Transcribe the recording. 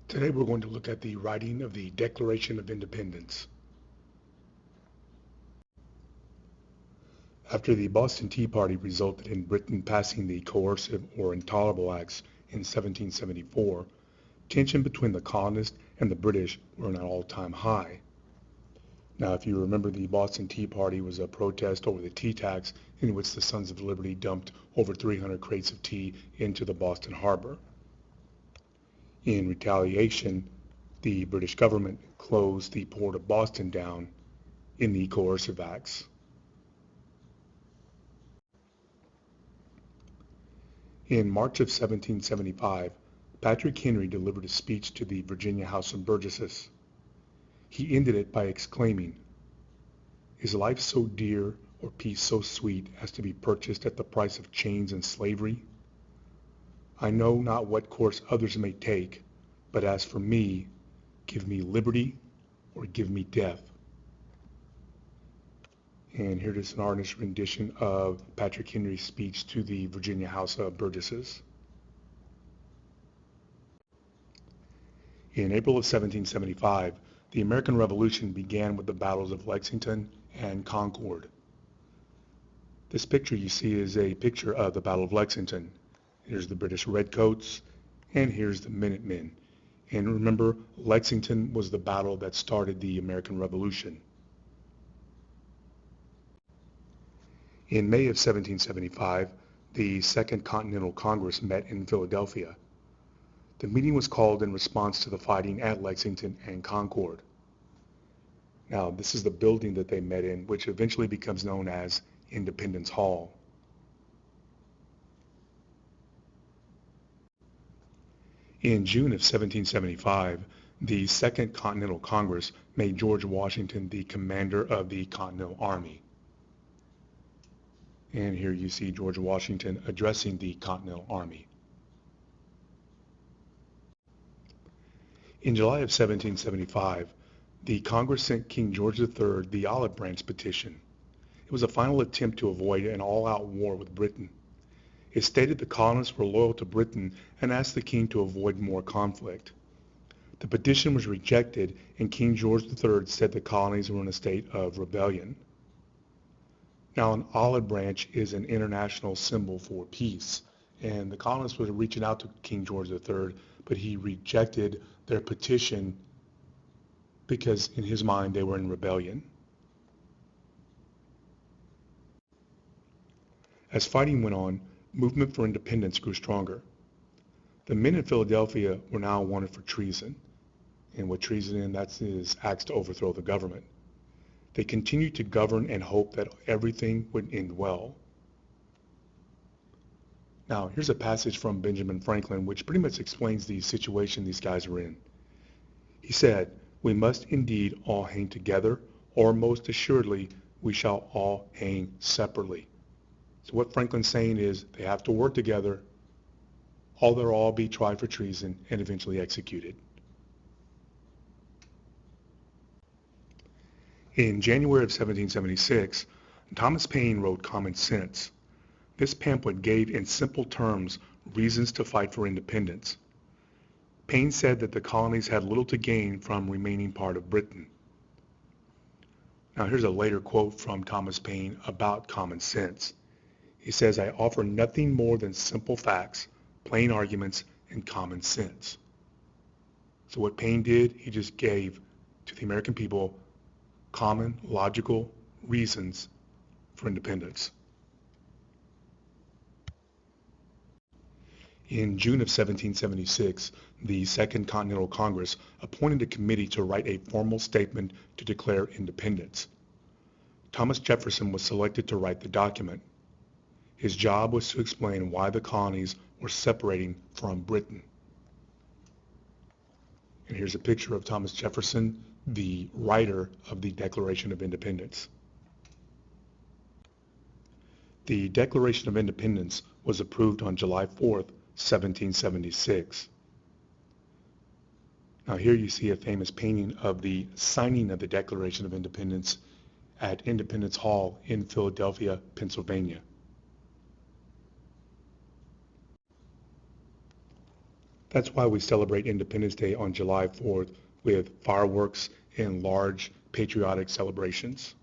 Today we're going to look at the writing of the Declaration of Independence. After the Boston Tea Party resulted in Britain passing the Coercive or Intolerable Acts in 1774, tension between the colonists and the British were at an all-time high. Now, if you remember, the Boston Tea Party was a protest over the tea tax in which the Sons of Liberty dumped over 300 crates of tea into the Boston harbor. In retaliation, the British government closed the port of Boston down in the Coercive Acts. In March of 1775, Patrick Henry delivered a speech to the Virginia House of Burgesses. He ended it by exclaiming, "Is life so dear or peace so sweet as to be purchased at the price of chains and slavery? I know not what course others may take, but as for me, give me liberty or give me death." And here is an artist's rendition of Patrick Henry's speech to the Virginia House of Burgesses. In April of 1775, the American Revolution began with the battles of Lexington and Concord. This picture you see is a picture of the Battle of Lexington. Here's the British Redcoats, and here's the Minutemen. And remember, Lexington was the battle that started the American Revolution. In May of 1775, the Second Continental Congress met in Philadelphia. The meeting was called in response to the fighting at Lexington and Concord. Now, this is the building that they met in, which eventually becomes known as Independence Hall. In June of 1775, the Second Continental Congress made George Washington the commander of the Continental Army. And here you see George Washington addressing the Continental Army. In July of 1775, the Congress sent King George III the Olive Branch Petition. It was a final attempt to avoid an all-out war with Britain. It stated the colonists were loyal to Britain and asked the king to avoid more conflict. The petition was rejected, and King George III said the colonies were in a state of rebellion. Now, an olive branch is an international symbol for peace, and the colonists were reaching out to King George III, but he rejected their petition because in his mind they were in rebellion. As fighting went on, movement for independence grew stronger. The men in Philadelphia were now wanted for treason, and what treason is acts to overthrow the government. They continued to govern and hope that everything would end well. Now, here's a passage from Benjamin Franklin which pretty much explains the situation these guys were in. He said, "We must indeed all hang together, or most assuredly we shall all hang separately." So what Franklin's saying is they have to work together, or they'll all be tried for treason and eventually executed. In January of 1776, Thomas Paine wrote Common Sense. This pamphlet gave in simple terms reasons to fight for independence. Paine said that the colonies had little to gain from remaining part of Britain. Now here's a later quote from Thomas Paine about Common Sense. He says, "I offer nothing more than simple facts, plain arguments, and common sense." So what Paine did, he just gave to the American people common, logical reasons for independence. In June of 1776, the Second Continental Congress appointed a committee to write a formal statement to declare independence. Thomas Jefferson was selected to write the document. His job was to explain why the colonies were separating from Britain. And here's a picture of Thomas Jefferson, the writer of the Declaration of Independence. The Declaration of Independence was approved on July 4th, 1776. Now here you see a famous painting of the signing of the Declaration of Independence at Independence Hall in Philadelphia, Pennsylvania. That's why we celebrate Independence Day on July 4th with fireworks and large patriotic celebrations.